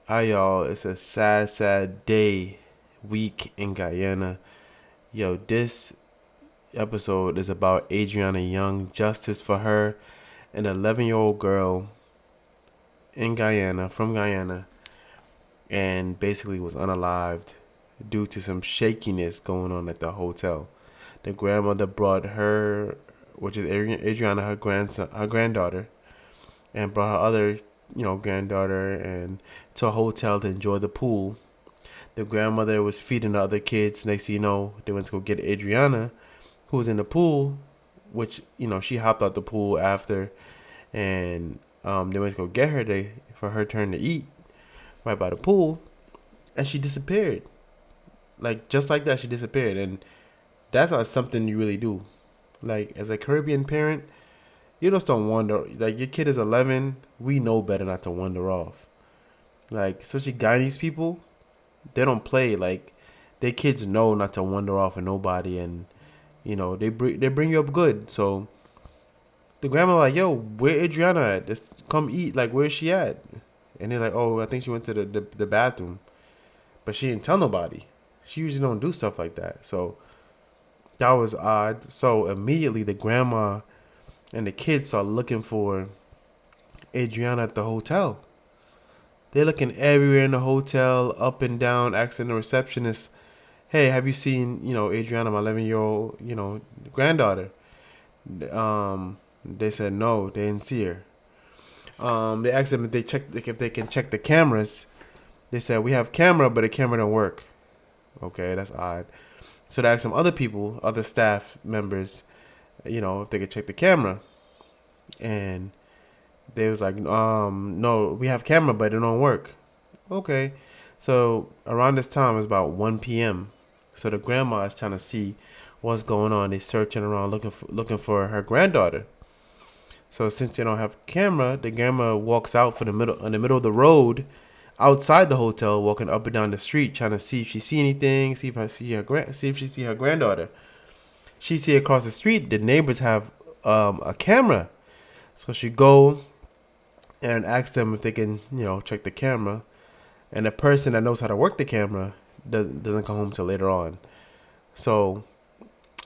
Hi y'all, it's a sad day, week in Guyana. Yo, this episode is about Adrianna Younge, justice for her, an 11-year-old girl in Guyana, from Guyana, and basically was unalived due to some shakiness going on at the hotel. The grandmother brought her, which is Adrianna, her granddaughter, and brought her other, granddaughter, and to a hotel to enjoy the pool. The grandmother was feeding the other kids. Next thing you know, they went to go get Adrianna, who was in the pool, which, she hopped out the pool after, and they went to go get her for her turn to eat right by the pool, and she disappeared. Like, just like that, she disappeared. And that's not something you really do. Like, as a Caribbean parent, you just don't wander. Like, your kid is 11, we know better not to wander off. Like, especially Guyanese people, they don't play. Like, their kids know not to wander off with nobody, and they bring you up good. So the grandma like, yo, where Adriana at? Just come eat. Like, where's she at? And they're like, oh, I think she went to the bathroom, but she didn't tell nobody. She usually don't do stuff like that. So that was odd. So immediately the grandma and the kids are looking for Adriana at the hotel. They're looking everywhere in the hotel, up and down, asking the receptionist, hey, have you seen, Adriana, my 11-year-old, granddaughter? They said no, they didn't see her. They asked them if they can check the cameras. They said we have camera, but the camera don't work. Okay, that's odd. So they asked some other people, other staff members, if they could check the camera, and they was like, no, we have camera, but it don't work. Okay, so around this time it's about 1 p.m. So the grandma is trying to see what's going on. They searching around looking for her granddaughter. So since they don't have camera, the grandma walks out for the middle in the middle of the road, outside the hotel, walking up and down the street, trying to see if she see anything, see if she see her granddaughter. She see across the street the neighbors have a camera, so she go and ask them if they can check the camera, and the person that knows how to work the camera doesn't come home till later on. So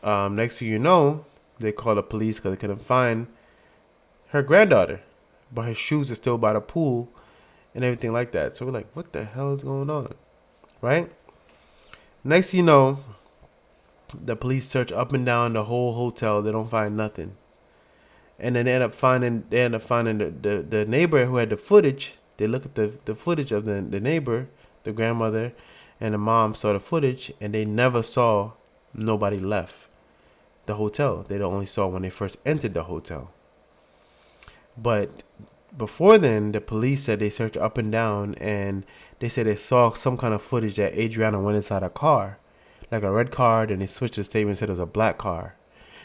next thing you know, they call the police because they couldn't find her granddaughter, but her shoes are still by the pool and everything like that. So we're like, what the hell is going on, right? Next thing you know, the police search up and down the whole hotel. They don't find nothing, and then they end up finding the neighbor who had the footage. They look at the footage of the neighbor, the grandmother, and the mom saw the footage, and they never saw nobody left the hotel. They only saw when they first entered the hotel. But before then, the police said they searched up and down, and they said they saw some kind of footage that Adriana went inside a car, like a red car, and they switched the statement and said it was a black car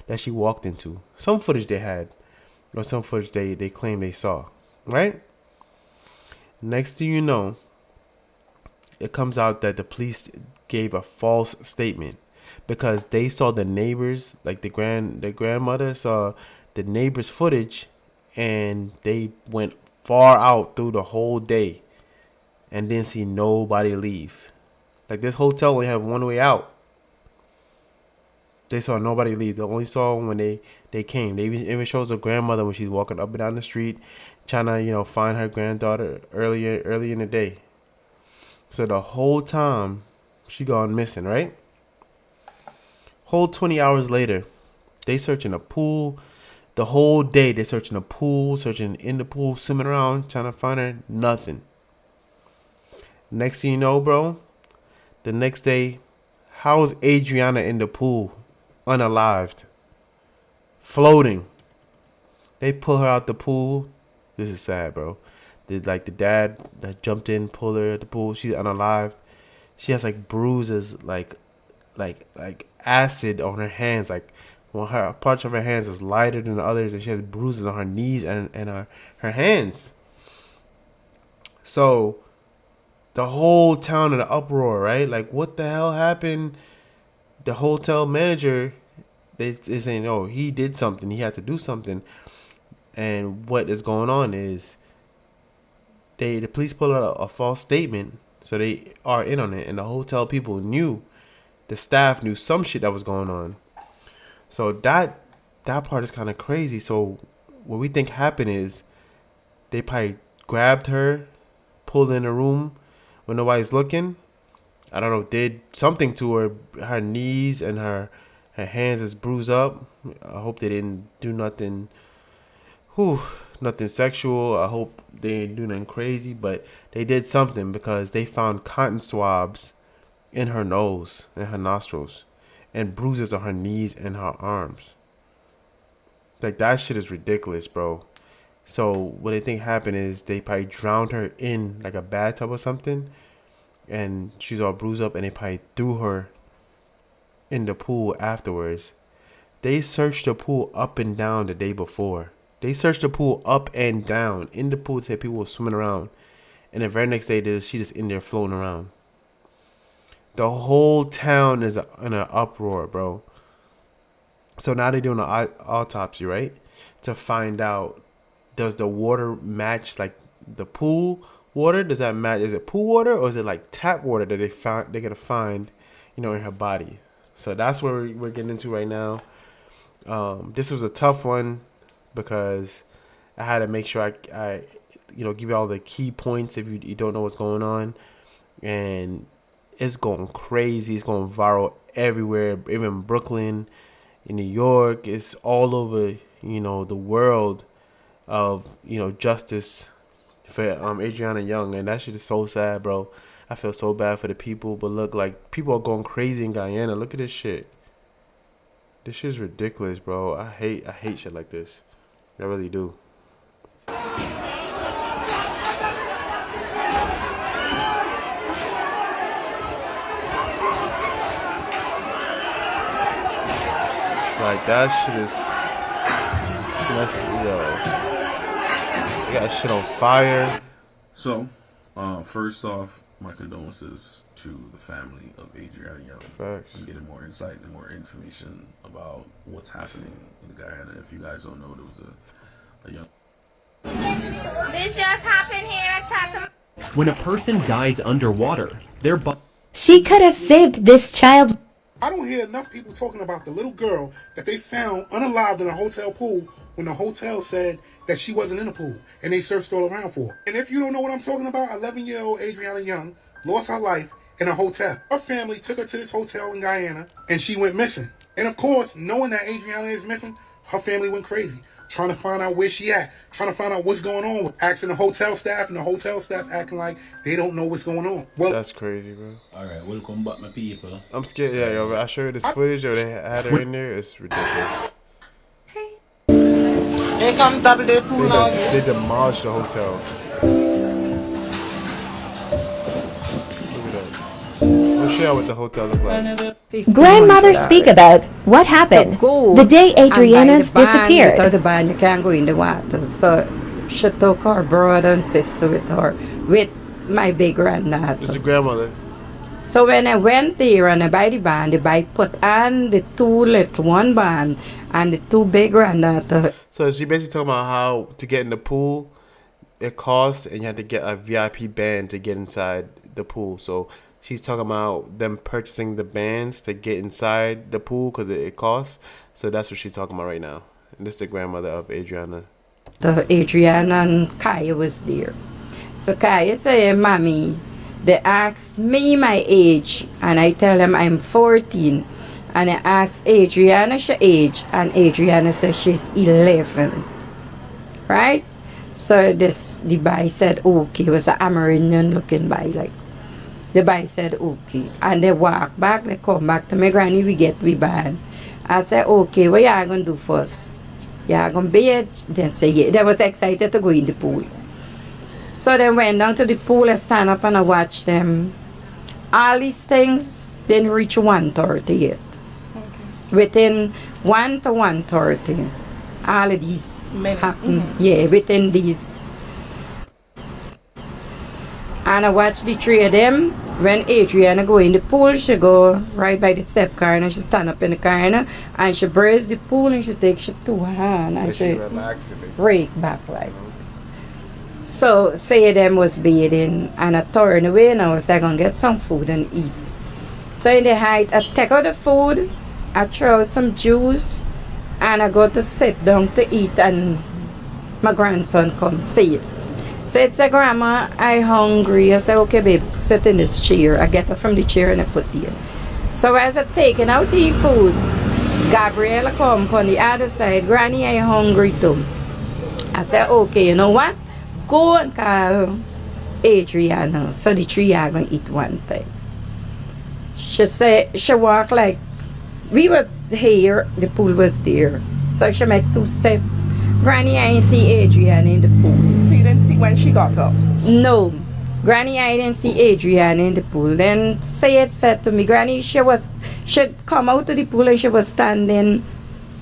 that she walked into. Some footage they had, or some footage they claim they saw, right? Next thing you know, it comes out that the police gave a false statement because they saw the neighbors, like the grandmother saw the neighbors' footage, and they went far out through the whole day and didn't see nobody leave. Like, this hotel only have one way out. They saw nobody leave. They only saw when they came. They even shows the grandmother when she's walking up and down the street, trying to find her granddaughter early in the day. So the whole time she gone missing, right? Whole 20 hours later, they searching a pool. The whole day they searching the pool, searching in the pool, swimming around, trying to find her. Nothing. Next thing you know, bro, the next day, how is Adriana in the pool, unalived, floating? They pull her out the pool. This is sad, bro. The dad that jumped in, pulled her at the pool. She's unalived. She has like bruises, like acid on her hands. Like, one her part of her hands is lighter than the others, and she has bruises on her knees and her hands. So the whole town in an uproar, right? Like, what the hell happened? The hotel manager, they saying, oh, he did something. He had to do something. And what is going on is the police pulled out a false statement, so they are in on it, and the hotel people knew, the staff knew some shit that was going on. So that part is kind of crazy. So what we think happened is they probably grabbed her, pulled in a room when nobody's looking. I don't know, did something to her. Her knees and her hands is bruised up. I hope they didn't do nothing. Nothing sexual. I hope they didn't do nothing crazy, but they did something because they found cotton swabs in her nose and her nostrils and bruises on her knees and her arms. Like, that shit is ridiculous, bro. So what they think happened is they probably drowned her in like a bathtub or something, and she's all bruised up, and they probably threw her in the pool afterwards. They searched the pool up and down the day before. They searched the pool up and down. In the pool, said people were swimming around. And the very next day, she just in there floating around. The whole town is in an uproar, bro. So now they're doing an autopsy, right? To find out, does the water match like the pool water? Does that match? Is it pool water or is it like tap water that they're gonna find, in her body? So that's where we're getting into right now. This was a tough one because I had to make sure I give you all the key points if you don't know what's going on. And it's going crazy. It's going viral everywhere, even Brooklyn, in New York. It's all over, the world of, justice for Adrianna Younge. And that shit is so sad, bro. I feel so bad for the people. But look, like, people are going crazy in Guyana. Look at this shit. This shit is ridiculous, bro. I hate shit like this. I really do. Like, that shit is, they got shit on fire. So, first off, my condolences to the family of Adrianna Younge. Facts. I'm getting more insight and more information about what's happening in Guyana. If you guys don't know, there was a young... This just happened here at Chatham. When a person dies underwater, their body... She could have saved this child. I don't hear enough people talking about the little girl that they found unalived in a hotel pool when the hotel said that she wasn't in the pool, and they searched all around for her. And if you don't know what I'm talking about, 11-year-old Adrianna Younge lost her life in a hotel. Her family took her to this hotel in Guyana, and she went missing. And of course, knowing that Adrianna is missing, her family went crazy, trying to find out where she at, trying to find out what's going on, asking the hotel staff, and the hotel staff acting like they don't know what's going on. Well, that's crazy, bro. Alright, welcome back, my people. I'm scared. Yeah, yo, I show you this footage, or they had her in there. It's ridiculous. They come double day pool now. They demolished the hotel. Look at that. We'll show you what the hotel look like. Grandmother speak about what happened the day Adrianna's disappeared. Without the band, you can't go in the water. So she took her brother and sister with her, with my big granddaughter. It's a grandmother. So when I went there and I buy the band, I put on the two little one band and the two big granddaughter. So she basically talking about how to get in the pool, it costs, and you have to get a VIP band to get inside the pool. So she's talking about them purchasing the bands to get inside the pool because it costs. So that's what she's talking about right now. And this is the grandmother of Adrianna. Adrianna and Kaya was there. So Kaya said, Mommy, they asked me my age, and I tell them I'm 14. And I asked Adrianna her age, and Adrianna says she's 11. Right? So the boy said, okay. It was an Amerindian looking boy, like. The boy said, okay. And they walk back, they come back to my granny, we get we band. I said, okay, what y'all gonna do first? Y'all gonna bathe? Then say, yeah. They was excited to go in the pool. So they went down to the pool, I stand up and I watch them. All these things didn't reach 1:30 yet. Okay. Within 1 to 1:30, all of these happened. Mm-hmm. Yeah, within these. And I watch the three of them. When Adrianna go in the pool, she go right by the step car and she stand up in the car and she brace the pool and she take she two hands and she break back like. So say them was bathing and I turn away now, so I gonna get some food and eat. So in the height, I take out the food, I throw out some juice, and I go to sit down to eat, and my grandson comes see it. So it's a grandma, I hungry. I say, okay babe, sit in this chair. I get her from the chair and I put there. So as I taking out the food, Gabriella come on the other side, Granny, I hungry too. I said, okay, you know what? Go and call Adrianna. So the three are going to eat one thing. She said, she walked like, we was here, the pool was there. So she made 2 steps. Granny, I ain't see Adrianna in the pool. So you didn't see when she got up? No. Granny, I didn't see Adrianna in the pool. Then Sayed said to me, Granny, she'd come out of the pool and she was standing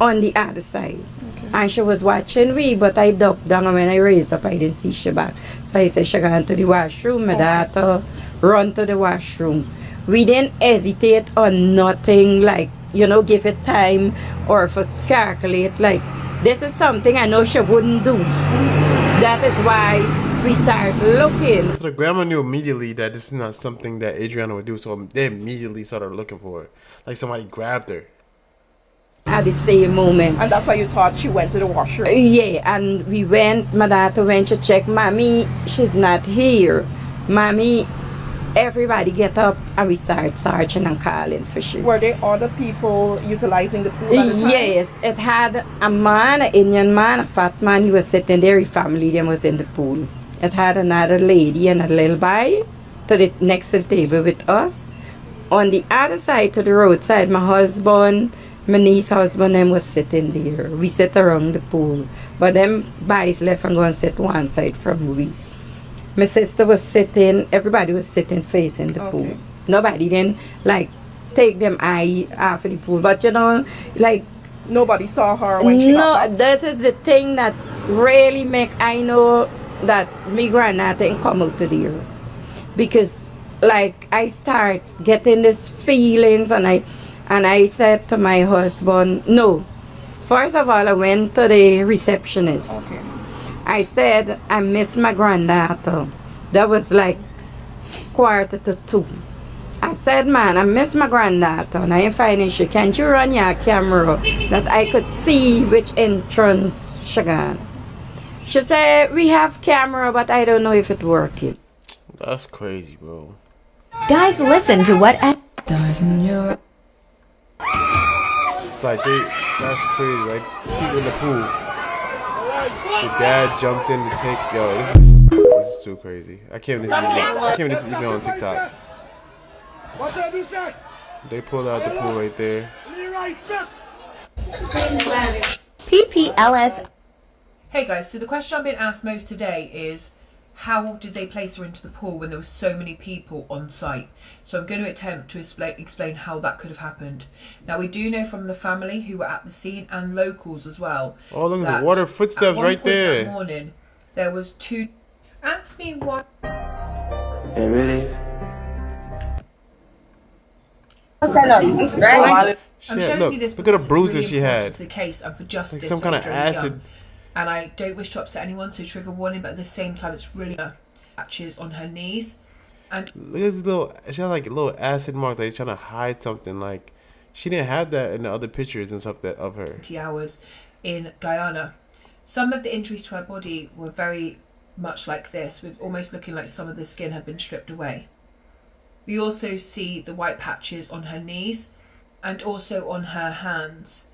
on the other side. Okay. And she was watching me, but I ducked down, and when I raised up, I didn't see she back. So I said, she got to the washroom. My daughter run to the washroom. We didn't hesitate on nothing, like, you know, give it time or for calculate, like, this is something I know she wouldn't do. That is why we start looking. So the grandma knew immediately that this is not something that Adrianna would do, so they immediately started looking for her. Like somebody grabbed her. At the same moment. And that's why you thought she went to the washroom? Yeah, and we went, my daughter went to check, Mommy, she's not here. Mommy, everybody get up, and we start searching and calling for she. Were there other people utilizing the pool at the time? Yes, it had a man, an Indian man, a fat man. He was sitting there, his family then was in the pool. It had another lady and a little boy to the next to the table with us. On the other side to the roadside, my husband, my niece's husband, them was sitting there. We sit around the pool. But them boys left and go and sit one side from we. My sister was sitting, everybody was sitting facing the pool. Nobody didn't, like, take them eye off of the pool. But, you know, like... Nobody saw her when she got up? No, this is the thing that really make I know that my granddaughter didn't come out to there. Because, like, I start getting these feelings, and I said to my husband, no. First of all, I went to the receptionist. Okay. I said, I miss my granddaughter. That was like 1:45. I said, man, I miss my granddaughter, and I ain't finding she. Can't you run your camera that I could see which entrance she gone? She said, we have camera, but I don't know if it's working. That's crazy, bro. Guys, listen to what It's like that's crazy. Like, she's in the pool. The dad jumped in to take. Yo, this is too crazy. I can't believe this is even on TikTok. They pulled out the pool right there. PPLS. Hey guys, so the question I've been asked most today is, how did they place her into the pool when there were so many people on site? So I'm going to attempt to explain how that could have happened. Now, we do know from the family who were at the scene and locals as well. Oh, look at the water footsteps right there. That morning, there was 2. Ask me what. Really? I'm showing you this look at the because bruises it's she really had. important to the case and for justice. Like some kind of for Adrianna acid. Younge. And I don't wish to upset anyone, so trigger warning, but at the same time, it's really patches on her knees. And look at this she had like a little acid mark, like trying to hide something. Like, she didn't have that in the other pictures and stuff that of her. 20 hours in Guyana. Some of the injuries to her body were very much like this, with almost looking like some of the skin had been stripped away. We also see the white patches on her knees and also on her hands.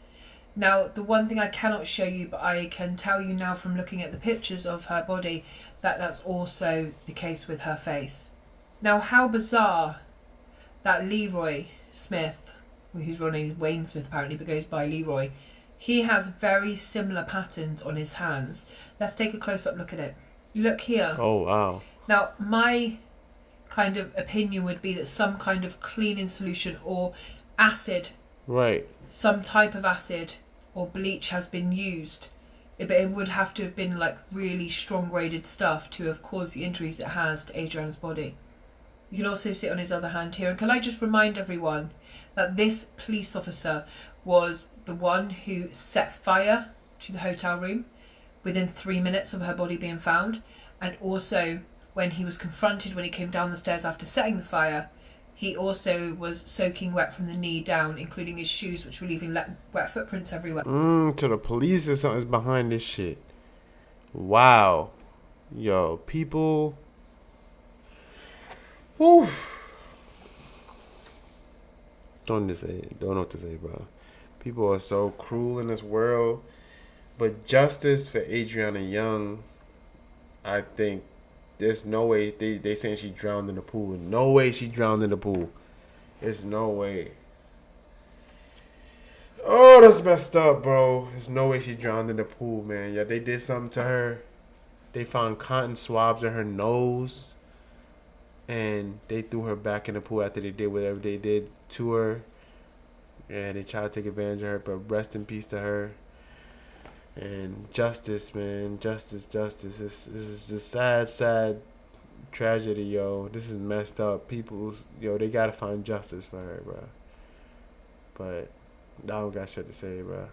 Now, the one thing I cannot show you, but I can tell you now from looking at the pictures of her body, that that's also the case with her face. Now, how bizarre that Leroy Smith, who's Ronnie Wayne Smith apparently, but goes by Leroy, he has very similar patterns on his hands. Let's take a close-up look at it. Look here. Oh, wow. Now, my kind of opinion would be that some kind of cleaning solution or acid, right, some type of acid or bleach has been used, but it would have to have been like really strong graded stuff to have caused the injuries it has to Adrianna's body. You can also see it on his other hand here. And can I just remind everyone that this police officer was the one who set fire to the hotel room within 3 minutes of her body being found, And also, when he was confronted when he came down the stairs after setting the fire, he also was soaking wet from the knee down, including his shoes, which were leaving wet footprints everywhere. So the police or something's behind this shit. Wow. Yo, people. Oof. Don't know what to say, bro. People are so cruel in this world. But justice for Adrianna Younge, I think there's no way. They saying she drowned in the pool. No way she drowned in the pool. There's no way. Oh, that's messed up, bro. There's no way she drowned in the pool, man. Yeah, they did something to her. They found cotton swabs in her nose. And they threw her back in the pool after they did whatever they did to her. And they tried to take advantage of her, but rest in peace to her. And justice, man. Justice. This is a sad tragedy, yo. This is messed up. People, yo, they gotta find justice for her, bro. But I don't got shit to say, bro.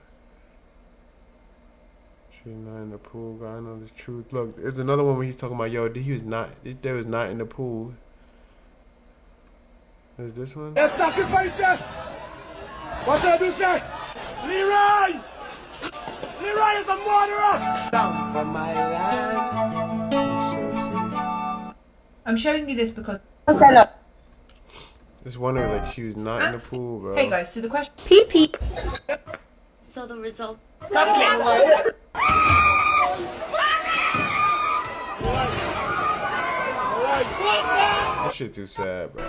She's not in the pool, God, I know the truth. Look, there's another one where he's talking about, yo, they was not in the pool. Is this one? Let's sacrifice you! What should I do, sir? Leroy! Leroy is a murderer! Down for my land. I'm showing you this because... Just wondering, like, she was not in the pool, bro. Hey, guys, so the question... Pee-pee. So the result. That shit too sad, bro.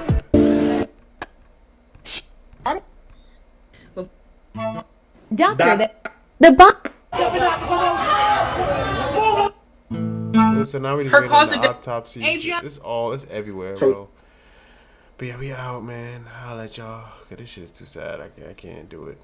Doctor, the bomb. So now we just Her waiting cause on of the death. autopsy. Adrian- It's everywhere, bro. But yeah, we out, man. I'll let y'all. Cause this shit's too sad. I can't do it.